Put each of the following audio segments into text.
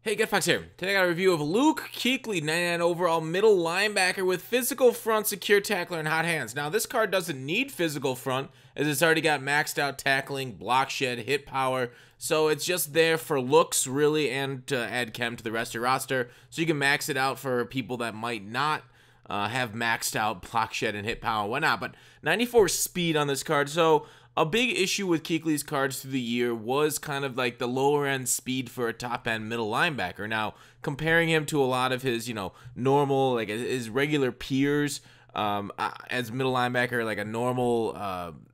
Hey, Get Fox here. Today I got a review of Luke Kuechly, 99 overall middle linebacker with physical front, secure tackler, and hot hands. Now, this card doesn't need physical front, as it's already got maxed out tackling, block shed, hit power, so it's just there for looks, really, and to add chem to the rest of your roster, so you can max it out for people that might not have maxed out block shed and hit power and whatnot. But 94 speed on this card, so a big issue with Kuechly's cards through the year was kind of like the lower end speed for a top end middle linebacker. Now, comparing him to a lot of his, normal, like his regular peers as middle linebacker, like a normal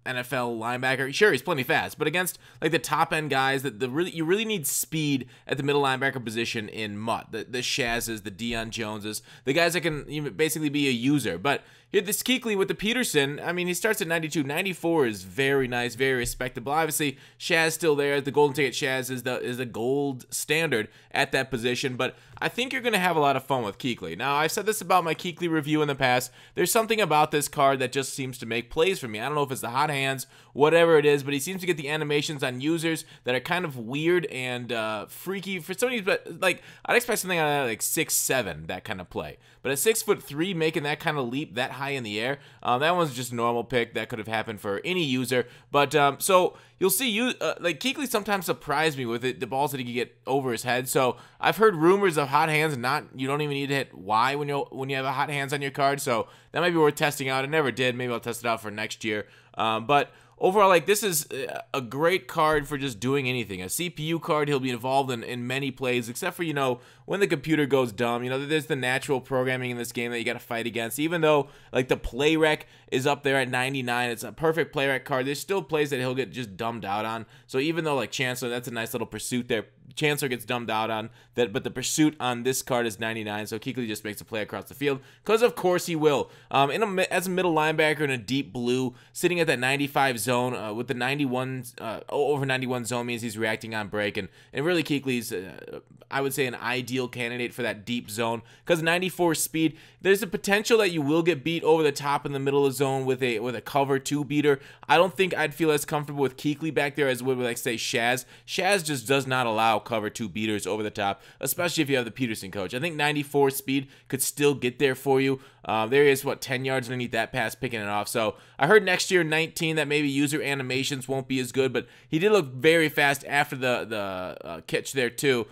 NFL linebacker, sure, he's plenty fast, but against like the top end guys, you really need speed at the middle linebacker position in MUT. The Shazes, the Deion Joneses, the guys that can basically be a user. But here, this Kuechly with the Peterson, I mean, he starts at 92. 94 is very nice, very respectable. Obviously, Shaz still there. The golden ticket Shaz is the gold standard at that position. But I think you're going to have a lot of fun with Kuechly. Now, I've said this about my Kuechly review in the past. There's something about this card that just seems to make plays for me. I don't know if it's the hot hands, whatever it is, but he seems to get the animations on users that are kind of weird and freaky for somebody. But like, I'd expect something on like 6'7", that kind of play. But at 6'3", making that kind of leap that high in the air, that one's just a normal pick. That could have happened for any user. But so you'll see, like Kuechly sometimes surprised me with the balls that he can get over his head. So I've heard rumors of hot hands, and you don't even need to hit Y when you have a hot hands on your card. So that might be worth testing out. I never did. Maybe I'll test it out for next year. But overall, like, this is a great card for just doing anything. A CPU card, he'll be involved in many plays, except for, when the computer goes dumb. There's the natural programming in this game that you got to fight against. Even though, like, the play rec is up there at 99, it's a perfect play rec card, there's still plays that he'll get just dumbed out on. So even though, like, Chancellor, that's a nice little pursuit there. Chancellor gets dumbed out on that, but the pursuit on this card is 99, so Kuechly just makes a play across the field, because of course he will. As a middle linebacker in a deep blue, sitting at that 95 zone, with the 91, over 91 zone means he's reacting on break, and really Kuechly's, I would say, an ideal candidate for that deep zone, because 94 speed, there's a potential that you will get beat over the top in the middle of the zone with a cover 2 beater. I don't think I'd feel as comfortable with Kuechly back there as would, like, say, Shaz. Shaz just does not allow cover 2 beaters over the top, especially if you have the Peterson coach. I think 94 speed could still get there for you. There he is, 10 yards underneath that pass, picking it off. So I heard next year, 19, that maybe user animations won't be as good, but he did look very fast after the catch there too,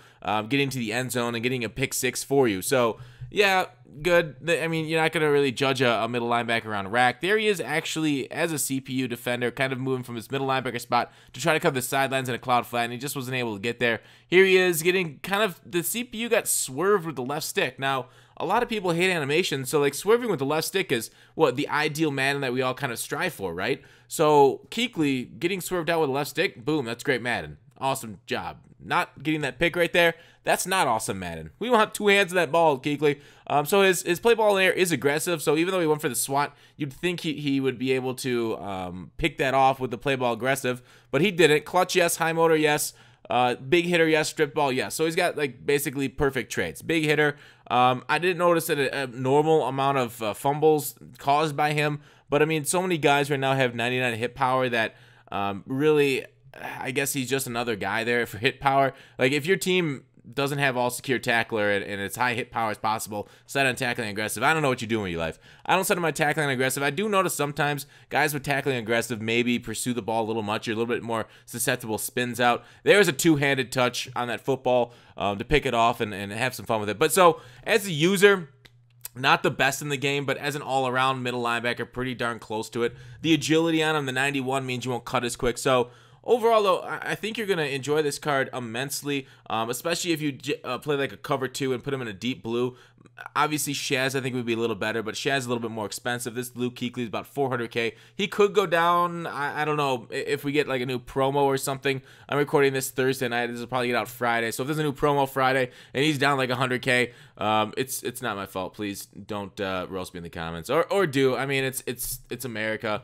getting to the end zone and getting a pick 6 for you. So yeah, good. I mean, you're not going to really judge a middle linebacker on rack. There he is, actually, as a CPU defender, kind of moving from his middle linebacker spot to try to cover the sidelines in a cloud flat, and he just wasn't able to get there. Here he is, getting kind of, the CPU got swerved with the left stick. Now, a lot of people hate animation, so like swerving with the left stick is what the ideal Madden that we all kind of strive for, right? So Kuechly getting swerved out with the left stick, boom, that's great Madden. Awesome job. Not getting that pick right there, that's not awesome Madden. We want 2 hands of that ball, Kuechly. So his play ball in there is aggressive, so even though he went for the swat, you'd think he would be able to pick that off with the play ball aggressive, but he didn't. Clutch, yes. High motor, yes. Big hitter, yes. Strip ball, yes. So he's got, like, basically perfect traits. Big hitter. I didn't notice that a normal amount of fumbles caused by him, but I mean, so many guys right now have 99 hit power that really, I guess he's just another guy there for hit power. Like, if your team doesn't have all secure tackler and it's high hit power as possible, set on tackling aggressive, I don't know what you're doing with your life. I don't set on my tackling aggressive. I do notice sometimes guys with tackling aggressive maybe pursue the ball a little much. You're a little bit more susceptible, spins out. There's a 2-handed touch on that football to pick it off and have some fun with it. But so, as a user, not the best in the game, but as an all-around middle linebacker, pretty darn close to it. The agility on him, the 91, means you won't cut as quick. So overall, though, I think you're going to enjoy this card immensely, especially if you play like a cover 2 and put him in a deep blue. Obviously, Shaz, I think, would be a little better, but Shaz is a little bit more expensive. This Luke Kuechly is about $400K. He could go down, I don't know, if we get like a new promo or something. I'm recording this Thursday night. This will probably get out Friday. So if there's a new promo Friday and he's down like 100K, it's not my fault. Please don't roast me in the comments. Or do. I mean, it's America.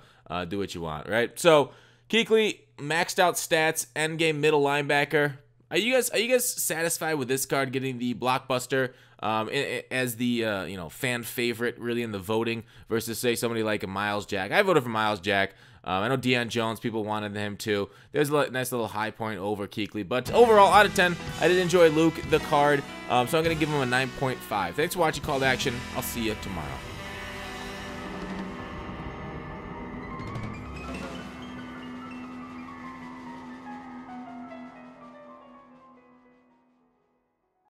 Do what you want, right? So Kuechly, maxed out stats, endgame middle linebacker. Are you guys satisfied with this card getting the Blockbuster as the fan favorite really in the voting versus say somebody like a Miles Jack? I voted for Miles Jack. I know Deion Jones, people wanted him too. There's a nice little high point over Kuechly. But overall, out of 10, I did enjoy Luke, the card. So I'm going to give him a 9.5. Thanks for watching Call to Action. I'll see you tomorrow.